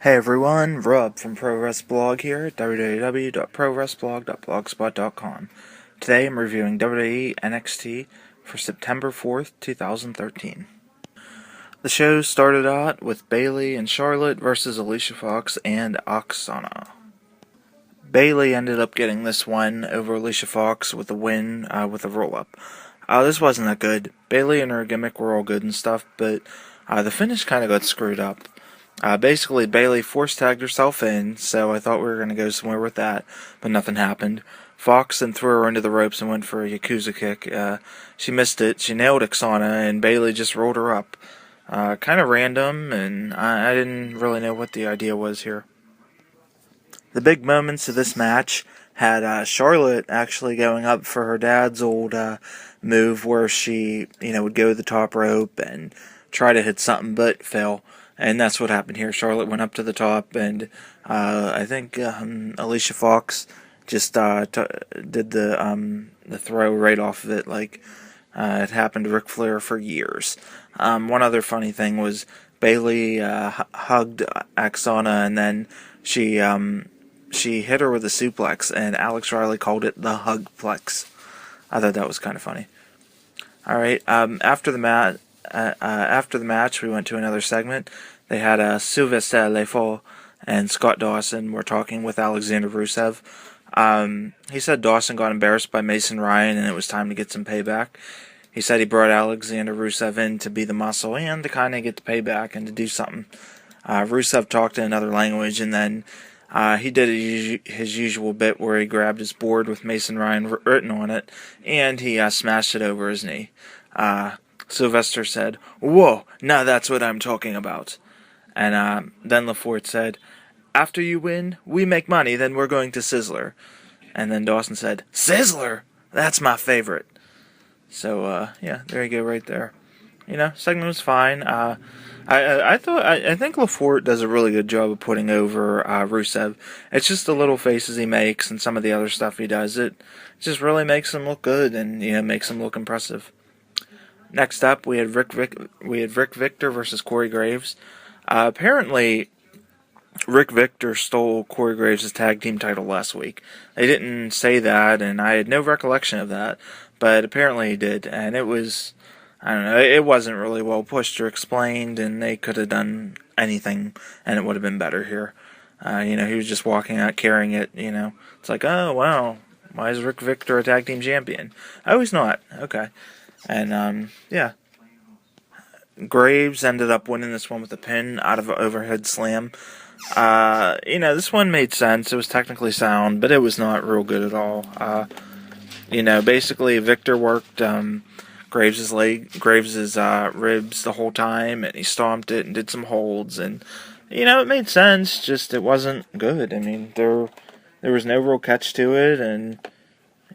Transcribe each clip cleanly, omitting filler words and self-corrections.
Hey everyone, Rob from ProWresBlog here at www.ProWresBlog.blogspot.com. Today I'm reviewing WWE NXT for September 4th, 2013. The show started out with Bayley and Charlotte versus Alicia Fox and Oksana. Bayley ended up getting this one over Alicia Fox with a win with a roll-up. This wasn't that good. Bayley and her gimmick were all good and stuff, but the finish kind of got screwed up. Basically, Bayley force tagged herself in, so I thought we were going to go somewhere with that, but nothing happened. Fox then threw her into the ropes and went for a Yakuza kick. She missed it. She nailed Oksana, and Bayley just rolled her up. Kind of random, and I didn't really know what the idea was here. The big moments of this match had Charlotte actually going up for her dad's old move where she, would go to the top rope and try to hit something but fail. And that's what happened here. Charlotte went up to the top, and I think Alicia Fox just did the throw right off of it like it happened to Ric Flair for years. One other funny thing was Bayley hugged Oksana, and then she hit her with a suplex, and Alex Riley called it the Hugplex. I thought that was kind of funny. All right. After the match, we went to another segment. They had Sylvester Lefort and Scott Dawson were talking with Alexander Rusev. He said Dawson got embarrassed by Mason Ryan, and it was time to get some payback. He said he brought Alexander Rusev in to be the muscle and to kind of get the payback and to do something. Rusev talked in another language, and then he did his usual bit where he grabbed his board with Mason Ryan written on it, and he smashed it over his knee. Sylvester said, "Whoa, now that's what I'm talking about." And then LaForte said, "After you win, we make money, then we're going to Sizzler." And then Dawson said, "Sizzler? That's my favorite." So, yeah, there you go right there. Segment was fine. I think LaForte does a really good job of putting over Rusev. It's just the little faces he makes and some of the other stuff he does. It just really makes him look good and makes him look impressive. Next up, we had Rick Victor versus Corey Graves. Apparently, Rick Victor stole Corey Graves' tag team title last week. They didn't say that, and I had no recollection of that, but apparently he did, and it was, I don't know, it wasn't really well pushed or explained, and they could have done anything, and it would have been better here. He was just walking out carrying it, It's like, oh, wow, why is Rick Victor a tag team champion? Oh, he's not. Okay. And, yeah. Graves ended up winning this one with a pin out of an overhead slam. This one made sense. It was technically sound, but it was not real good at all. Basically Victor worked Graves' ribs the whole time, and he stomped it and did some holds, and it made sense. Just it wasn't good. I mean, there was no real catch to it, and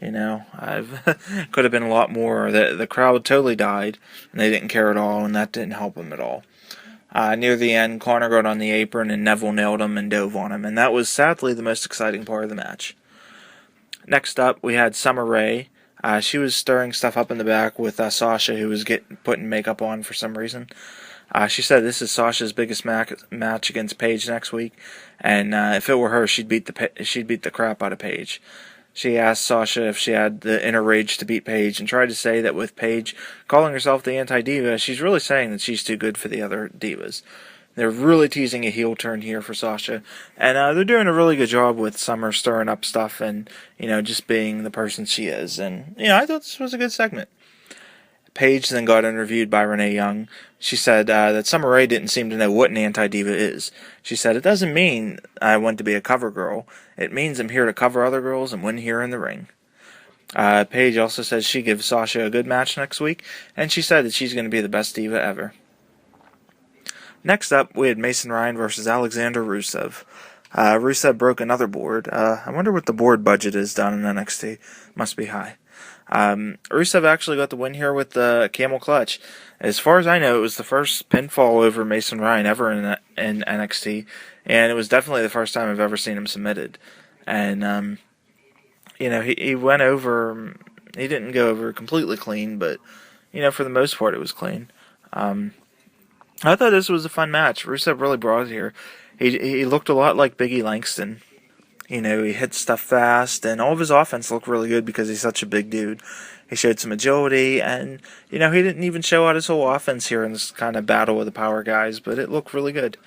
I've could have been a lot more. The crowd totally died, and they didn't care at all, and that didn't help him at all. Near the end, Connor got on the apron, and Neville nailed him and dove on him, and that was sadly the most exciting part of the match. Next up, we had Summer Rae. She was stirring stuff up in the back with Sasha, who was putting makeup on for some reason. She said this is Sasha's biggest match against Paige next week, and if it were her, she'd beat the crap out of Paige. She asked Sasha if she had the inner rage to beat Paige, and tried to say that with Paige calling herself the anti-diva, she's really saying that she's too good for the other divas. They're really teasing a heel turn here for Sasha, and they're doing a really good job with Summer stirring up stuff and, just being the person she is. And, I thought this was a good segment. Paige then got interviewed by Renee Young. She said that Summer Rae didn't seem to know what an anti-diva is. She said, "It doesn't mean I want to be a cover girl. It means I'm here to cover other girls and win here in the ring." Paige also says she gives Sasha a good match next week, and she said that she's going to be the best diva ever. Next up, we had Mason Ryan versus Alexander Rusev. Rusev broke another board. I wonder what the board budget is down in NXT. Must be high. Rusev actually got the win here with the camel clutch. As far as I know, it was the first pinfall over Mason Ryan ever in NXT, and it was definitely the first time I've ever seen him submitted. And, he went over, he didn't go over completely clean, but, for the most part it was clean. I thought this was a fun match. Rusev really brought it here. He looked a lot like Biggie Langston. You know, he hit stuff fast, and all of his offense looked really good because he's such a big dude. He showed some agility, and, you know, he didn't even show out his whole offense here in this kind of battle with the power guys, but it looked really good.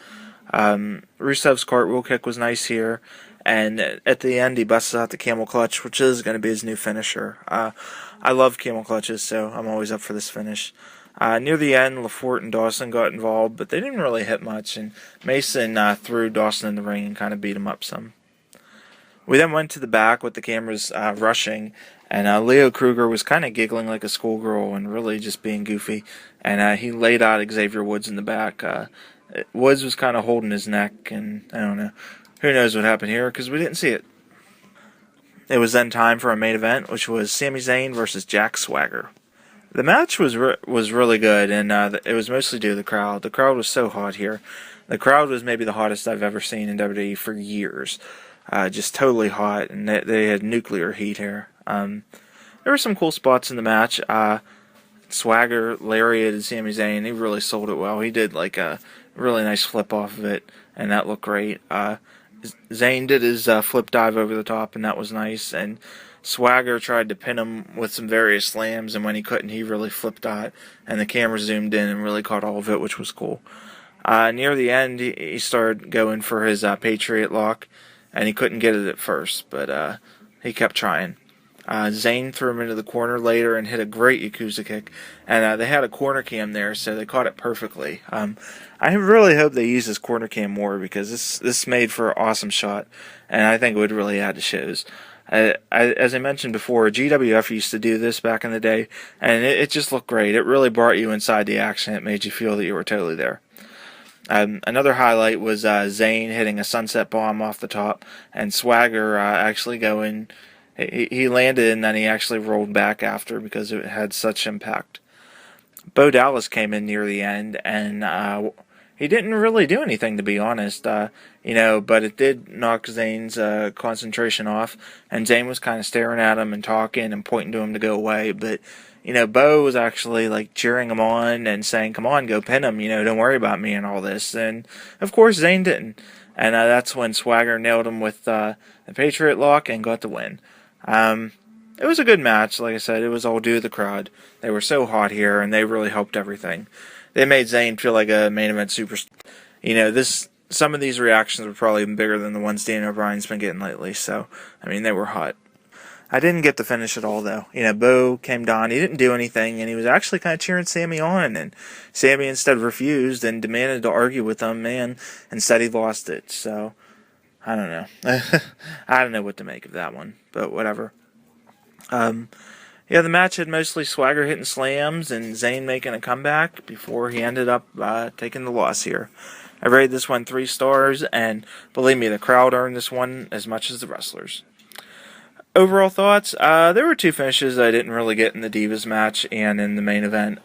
Rusev's cartwheel kick was nice here, and at the end he busted out the camel clutch, which is going to be his new finisher. I love camel clutches, so I'm always up for this finish. Near the end, LaForte and Dawson got involved, but they didn't really hit much, and Mason threw Dawson in the ring and kind of beat him up some. We then went to the back with the cameras rushing, and Leo Kruger was kind of giggling like a schoolgirl and really just being goofy, and he laid out Xavier Woods in the back. Woods was kind of holding his neck, and I don't know. Who knows what happened here, because we didn't see it. It was then time for a main event, which was Sami Zayn versus Jack Swagger. The match was really good, and it was mostly due to the crowd. The crowd was so hot here. The crowd was maybe the hottest I've ever seen in WWE for years. Just totally hot, and they had nuclear heat here. There were some cool spots in the match. Swagger lariated Sami Zayn. He really sold it well. He did like a really nice flip off of it, and that looked great. Zayn did his flip dive over the top, and that was nice. And Swagger tried to pin him with some various slams, and when he couldn't, he really flipped out, and the camera zoomed in and really caught all of it, which was cool. Near the end, he started going for his Patriot lock, and he couldn't get it at first, but he kept trying. Zayn threw him into the corner later and hit a great Yakuza kick, and they had a corner cam there, so they caught it perfectly. I really hope they use this corner cam more, because this made for an awesome shot, and I think it would really add to shows. As I mentioned before, GWF used to do this back in the day, and it just looked great. It really brought you inside the action. It made you feel that you were totally there. Another highlight was Zayn hitting a sunset bomb off the top, and Swagger actually going. He landed, and then he actually rolled back after because it had such impact. Bo Dallas came in near the end, and he didn't really do anything, to be honest. But it did knock Zayn's concentration off, and Zayn was kind of staring at him and talking and pointing to him to go away. But Bo was actually like cheering him on and saying, "Come on, go pin him. Don't worry about me and all this." And of course, Zayn didn't, and that's when Swagger nailed him with the Patriot lock and got the win. It was a good match. Like I said, it was all due to the crowd. They were so hot here, and they really helped everything. They made Zayn feel like a main event superstar. Some of these reactions were probably even bigger than the ones Daniel Bryan's been getting lately. So, they were hot. I didn't get the finish at all, though. Bo came down. He didn't do anything, and he was actually kind of cheering Sami on. And Sami instead refused and demanded to argue with him, and instead he lost it. So, I don't know. I don't know what to make of that one, but whatever. The match had mostly Swagger hitting slams and Zayn making a comeback before he ended up taking the loss here. I rated this one 3 stars, and believe me, the crowd earned this one as much as the wrestlers. Overall thoughts, there were 2 finishes I didn't really get in the Divas match and in the main event.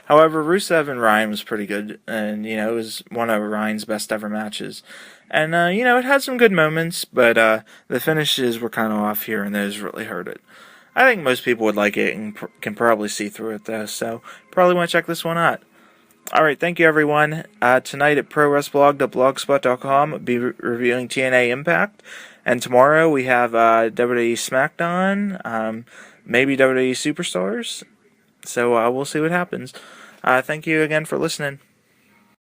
However, Rusev and Ryan was pretty good, and, it was one of Ryan's best ever matches. And, it had some good moments, but the finishes were kind of off here, and those really hurt it. I think most people would like it and can probably see through it, though, so probably want to check this one out. Alright, thank you, everyone. Tonight at ProWresBlog.blogspot.com, I'll be reviewing TNA Impact, and tomorrow we have WWE SmackDown, maybe WWE Superstars, so we'll see what happens. Thank you again for listening.